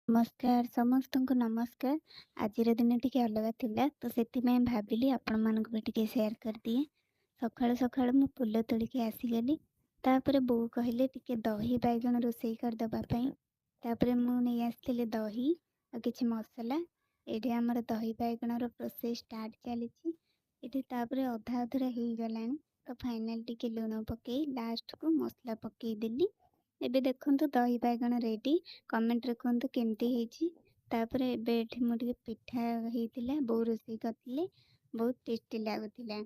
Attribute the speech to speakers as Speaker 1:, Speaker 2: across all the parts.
Speaker 1: ନମସ୍କାର ସମସ୍ତଙ୍କୁ ନମସ୍କାର। ଆଜିର ଦିନ ଟିକେ ଅଲଗା ଥିଲା ତ ସେଥିପାଇଁ ଭାବିଲି ଆପଣମାନଙ୍କୁ ବି ଟିକେ ସେୟାର କରିଦିଏ। ସକାଳୁ ସକାଳୁ ମୁଁ ଫୁଲ ତୋଳିକି ଆସିଗଲି। ତାପରେ ବୋଉ କହିଲେ ଟିକେ ଦହି ବାଇଗଣ ରୋଷେଇ କରିଦେବା ପାଇଁ। ତାପରେ ମୁଁ ନେଇ ଆସିଥିଲି ଦହି ଆଉ କିଛି ମସଲା। ଏଇଠି ଆମର ଦହି ବାଇଗଣର ପ୍ରୋସେସ ଷ୍ଟାର୍ଟ ଚାଲିଛି। ଏଠି ତାପରେ ଅଧା ଅଧୁରା ହେଇଗଲାଣି। ତ ଫାଇନାଲ ଟିକେ ଲୁଣ ପକେଇ ଲାଷ୍ଟକୁ ମସଲା ପକେଇଦେଲି। ଏବେ ଦେଖନ୍ତୁ ଦହି ବାଇଗଣ ରେଡି। କମେଣ୍ଟରେ କୁହନ୍ତୁ କେମିତି ହେଇଛି। ତାପରେ ଏବେ ଏଠି ମୁଁ ଟିକେ ପିଠା ହେଇଥିଲା, ବୋଉ ରୋଷେଇ କରିଥିଲେ, ବହୁତ ଟେଷ୍ଟି ଲାଗୁଥିଲା।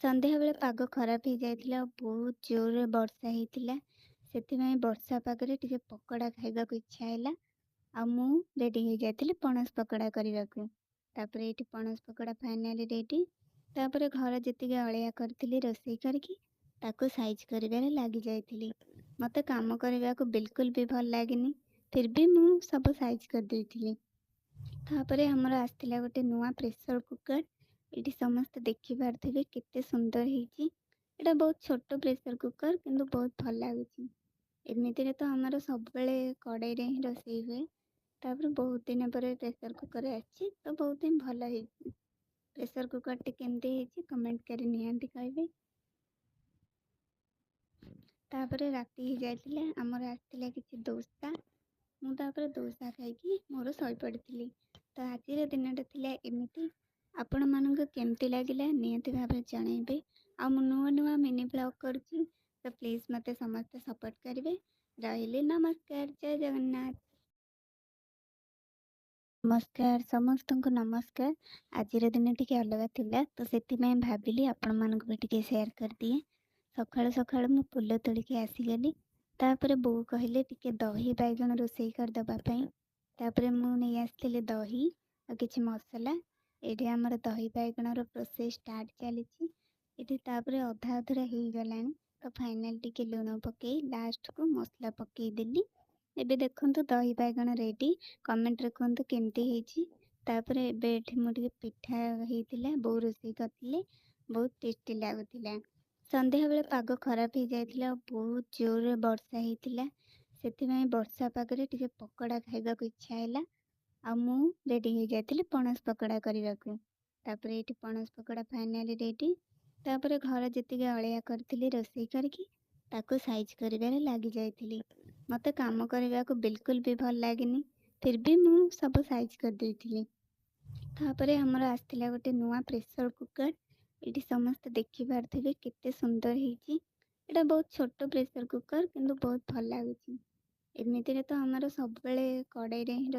Speaker 1: ସନ୍ଧ୍ୟାବେଳେ ପାଗ ଖରାପ ହେଇଯାଇଥିଲା ଆଉ ବହୁତ ଜୋରରେ ବର୍ଷା ହେଇଥିଲା। ସେଥିପାଇଁ ବର୍ଷା ପାଗରେ ଟିକେ ପକୋଡ଼ା ଖାଇବାକୁ ଇଚ୍ଛା ହେଲା। ଆଉ ମୁଁ ରେଡ଼ି ହେଇଯାଇଥିଲି ପଣସ ପକୋଡ଼ା କରିବାକୁ। ତାପରେ ଏଇଠି ପଣସ ପକୋଡ଼ା ଫାଇନାଲି ରେଡ଼ି। ତାପରେ ଘର ଯେତିକି ଅଳିଆ କରିଥିଲି ରୋଷେଇ କରିକି ତାକୁ ସାଇଜ୍ କରିବାରେ ଲାଗି ଯାଇଥିଲି। ମୋତେ କାମ କରିବାକୁ ବିଲକୁଲ ବି ଭଲ ଲାଗେନି, ଫିର୍ ବି ମୁଁ ସବୁ ସାଇଜ୍ କରିଦେଇଥିଲି। ତାପରେ ଆମର ଆସିଥିଲା ଗୋଟେ ନୂଆ ପ୍ରେସର କୁକର। ଏଠି ସମସ୍ତେ ଦେଖିପାରୁଥିବେ କେତେ ସୁନ୍ଦର ହେଇଛି। ଏଇଟା ବହୁତ ଛୋଟ ପ୍ରେସର କୁକର କିନ୍ତୁ ବହୁତ ଭଲ ଲାଗୁଛି। ଏମିତିରେ ତ ଆମର ସବୁବେଳେ କଡ଼େଇରେ ହିଁ ରୋଷେଇ ହୁଏ। ତାପରେ ବହୁତ ଦିନ ପରେ ପ୍ରେସର କୁକର ଆସିଛି ତ ବହୁତ ହିଁ ଭଲ ହେଇଛି। ପ୍ରେସର କୁକରଟି କେମିତି ହେଇଛି କମେଣ୍ଟ କରି ନିହାତି କହିବେ। ତାପରେ ରାତି ହେଇଯାଇଥିଲା, ଆମର ଆସିଥିଲା କିଛି ଦୋସା। ମୁଁ ତାପରେ ଦୋସା ଖାଇକି ମୋର ଶୋଇପଡ଼ିଥିଲି। ତ ଆଜିର ଦିନଟା ଥିଲା ଏମିତି। ଆପଣମାନଙ୍କୁ କେମିତି ଲାଗିଲା ନିହାତି ଭାବରେ ଜଣାଇବେ। ଆଉ ମୁଁ ନୂଆ ନୂଆ ମିନି ବ୍ଲଗ୍ କରୁଛି ତ ପ୍ଲିଜ୍ ମୋତେ ସମସ୍ତେ ସପୋର୍ଟ କରିବେ। ରହିଲି, ନମସ୍କାର, ଜୟ ଜଗନ୍ନାଥ। ନମସ୍କାର ସମସ୍ତଙ୍କୁ ନମସ୍କାର। ଆଜିର ଦିନ ଟିକେ ଅଲଗା ଥିଲା ତ ସେଥିପାଇଁ ଭାବିଲି ଆପଣମାନଙ୍କୁ ବି ଟିକେ ସେୟାର କରିଦିଏ। ସକାଳୁ ସକାଳୁ ମୁଁ ଫୁଲ ତୋଳିକି ଆସିଗଲି। ତାପରେ ବୋଉ କହିଲେ ଟିକେ ଦହି ବାଇଗଣ ରୋଷେଇ କରିଦେବା ପାଇଁ। ତାପରେ ମୁଁ ନେଇ ଆସିଥିଲି ଦହି ଆଉ କିଛି ମସଲା। ଏଇଠି ଆମର ଦହି ବାଇଗଣର ପ୍ରୋସେସ ଷ୍ଟାର୍ଟ ଚାଲିଛି। ଏଠି ତାପରେ ଅଧା ଅଧୁରା ହେଇଗଲାଣି। ତ ଫାଇନାଲ ଟିକେ ଲୁଣ ପକେଇ ଲାଷ୍ଟକୁ ମସଲା ପକେଇଦେଲି। ଏବେ ଦେଖନ୍ତୁ ଦହି ବାଇଗଣ ରେଡି। କମେଣ୍ଟରେ କୁହନ୍ତୁ କେମିତି ହେଇଛି। ତାପରେ ଏବେ ଏଠି ମୁଁ ଟିକେ ପିଠା ହେଇଥିଲା, ବୋଉ ରୋଷେଇ କରିଥିଲେ, ବହୁତ ଟେଷ୍ଟି ଲାଗୁଥିଲା। ସନ୍ଧ୍ୟାବେଳେ ପାଗ ଖରାପ ହେଇଯାଇଥିଲା ଆଉ ବହୁତ ଜୋରରେ ବର୍ଷା ହେଇଥିଲା। ସେଥିପାଇଁ ବର୍ଷା ପାଗରେ ଟିକେ ପକୋଡ଼ା ଖାଇବାକୁ ଇଚ୍ଛା ହେଲା। ଆଉ ମୁଁ ରେଡ଼ି ହେଇଯାଇଥିଲି ପଣସ ପକୋଡ଼ା କରିବାକୁ। ତାପରେ ଏଇଠି ପଣସ ପକୋଡ଼ା ଫାଇନାଲି ରେଡ଼ି। ତାପରେ ଘର ଯେତିକି ଅଳିଆ କରିଥିଲି ରୋଷେଇ କରିକି ତାକୁ ସାଇଜ୍ କରିବାରେ ଲାଗି ଯାଇଥିଲି। ମୋତେ କାମ କରିବାକୁ ବିଲକୁଲ ବି ଭଲ ଲାଗେନି, ଫିର୍ ବି ମୁଁ ସବୁ ସାଇଜ୍ କରିଦେଇଥିଲି। ତାପରେ ଆମର ଆସିଥିଲା ଗୋଟେ ନୂଆ ପ୍ରେସର କୁକର। ଏଠି ସମସ୍ତେ ଦେଖିପାରୁଥିବେ କେତେ ସୁନ୍ଦର ହେଇଛି। ଏଇଟା ବହୁତ ଛୋଟ ପ୍ରେସର କୁକର କିନ୍ତୁ ବହୁତ ଭଲ ଲାଗୁଛି। ଏମିତିରେ ତ ଆମର ସବୁବେଳେ କଡ଼େଇରେ ହିଁ